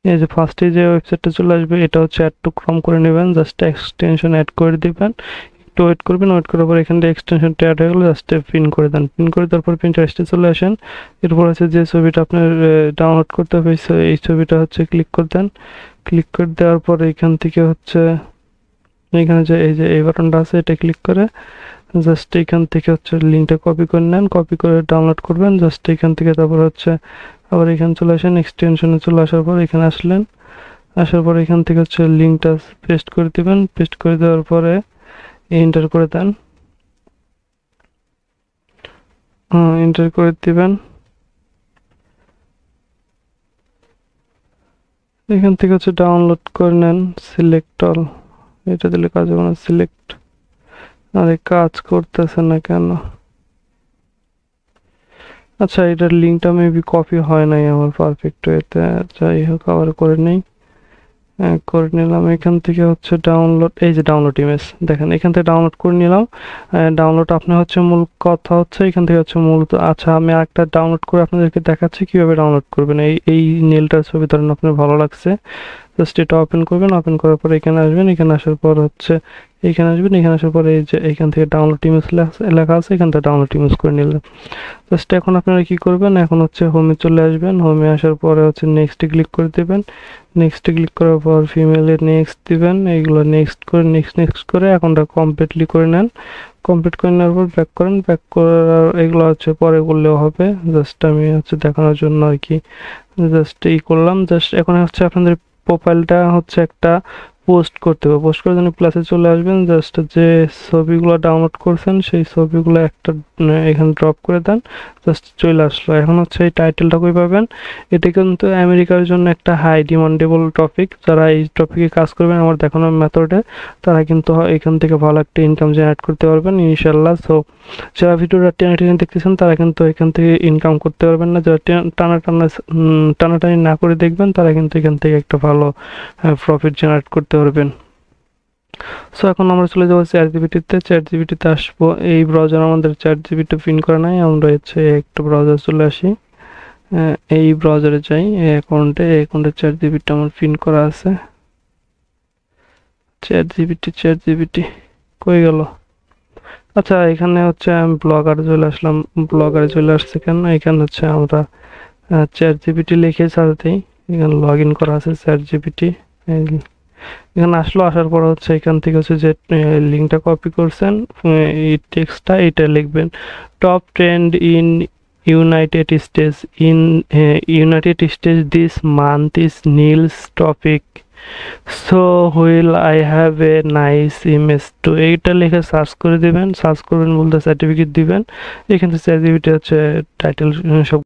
এই যে ফার্স্টে যে ওয়েবসাইটটা চলে আসবে এটা হচ্ছে অ্যাড টু ক্রম করে নেবেন, জাস্ট এক্সটেনশন অ্যাড করে দিবেন, একটু ওয়েট করবেন, ওয়েট করার পর এখান থেকে এক্সটেনশনটা অ্যাড হয়ে গেলে জাস্ট পিন করে দেন, পিন করে তারপর পিন্টারেস্টে চলে আসেন। এরপর হচ্ছে যে ছবিটা আপনার ডাউনলোড করতে হবে এই ছবিটা হচ্ছে ক্লিক করে দেন, ক্লিক করে দেওয়ার পর এখান থেকে হচ্ছে এখানে যে এই যে এই বাটনটা আছে এটা ক্লিক করে জাস্ট এখান থেকে হচ্ছে লিঙ্কটা কপি করে নেন, কপি করে ডাউনলোড করবেন জাস্ট এখান থেকে। তারপর হচ্ছে আবার এখানে চলে আসেন, এক্সটেনশনে চলে আসার পর এখানে আসলেন, আসার পর এখান থেকে হচ্ছে লিঙ্কটা পেস্ট করে দিবেন, পেস্ট করে দেওয়ার পরে এন্টার করে দেন, এন্টার করে দিবেন। এখান থেকে হচ্ছে ডাউনলোড করে নেন, সিলেক্ট অল, এটা দিলে কাজ হবে না, সিলেক্ট, আরে কাজ করতেছে না কেন? আচ্ছা এটার লিঙ্কটা মেবি কপি হয় নাই আমার পারফেক্ট ওয়েতে, যাই হোক আবার করে নেই, করে নিলাম। এখান থেকে হচ্ছে ডাউনলোড, এই যে ডাউনলোড ইমেজ দেখেন এখান থেকে ডাউনলোড করে নিলাম। ডাউনলোড আপনি হচ্ছে মূল কথা হচ্ছে এখান থেকে হচ্ছে মূলত, আচ্ছা আমি একটা ডাউনলোড করে আপনাদেরকে দেখাচ্ছি কিভাবে ডাউনলোড করবেন। এই নেলটার ছবি ধরেন আপনার ভালো লাগছে, জাস্ট এটা ওপেন করবেন, ওপেন করার পর এখানে আসবেন, এখানে আসার পর হচ্ছে এখানে আসবেন, এখানে আসার পর এই যে এখান থেকে ডাউনলোড ইমেজ লেখা আছে, এখান থেকে ডাউনলোড ইমেজ করে নিলেন। জাস্ট এখন আপনারা কি করবেন, এখন হচ্ছে হোমে চলে আসবেন, হোমে আসার পরে হচ্ছে নেক্সটে ক্লিক করে দেবেন, নেক্সটে ক্লিক করার পর ফিমেলের নেক্সট দিবেন, এইগুলো নেক্সট করে নেক্সট করে এখনটা কমপ্লিটলি করে নেন। কমপ্লিট করে নেওয়ার পর ব্যাক করেন, ব্যাক করার এগুলো হচ্ছে পরে করলেও হবে, জাস্ট আমি হচ্ছে দেখানোর জন্য আর কি জাস্ট করলাম। জাস্ট এখন হচ্ছে আপনাদের প্রোফাইলটা হচ্ছে একটা পোস্ট করতে হবে, পোস্ট করার জন্য প্লাসে চলে আসবেন, জাস্ট যে ছবিগুলো ডাউনলোড করছেন সেই ছবিগুলো একটা এখানে ড্রপ করে দেন, জাস্ট চলে আসলো। এখন হচ্ছে এই টাইটেলটা কই পাবেন, এটা কিন্তু আমেরিকার জন্য একটা হাই ডিমান্ডেবল টপিক, যারা এই টপিকে কাজ করবেন আমার দেখানোর মেথডে তারা কিন্তু এখান থেকে ভালো একটা ইনকাম জেনারেট করতে পারবেন ইনশাল্লাহ। সো যারা ভিডিওটা টেনে টেনে দেখতেছেন তারা কিন্তু এখান থেকে ইনকাম করতে পারবেন না, যারা টানাটানি না করে দেখবেন তারা কিন্তু এখান থেকে একটা ভালো প্রফিট জেনারেট করতে পারবেন। সো এখন আমরা চলে যাবো চ্যাট জিপিটিতে, চ্যাট জিপিটিতে আসবো, এই ব্রাউজার আমাদের চ্যাট জিপিটি পিন করা নাই, আমরা হচ্ছে একটা ব্রাউজার চলে আসি, এই ব্রাউজারে যাই, এই অ্যাকাউন্টে চ্যাট জিপিটি আমার পিন করা আছে। চ্যাট জিপিটি কই গেল? আচ্ছা এখানে হচ্ছে আমি ব্লগারে চলে আসলাম, ব্লগারে চলে আসছে কেন, এখানে হচ্ছে আমরা চ্যাট জিপিটি লিখে সার্চ দিই, এখানে লগ ইন করা আছে চ্যাট জিপিটি, এখানে আসলো, আসার পর হচ্ছে এখান থেকে হচ্ছে যে লিঙ্কটা কপি করছেন এই টেক্সটটা এটা লিখবেন, top trend in United states in United states this month is Niels topic, so wheel I have a nice image to, এইটা লিখে সার্চ করে দিবেন, সার্চ করবেন বলতে সার্টিফিকেট দিবেন, এখান থেকে সার্টিফিকেট হচ্ছে টাইটেল সব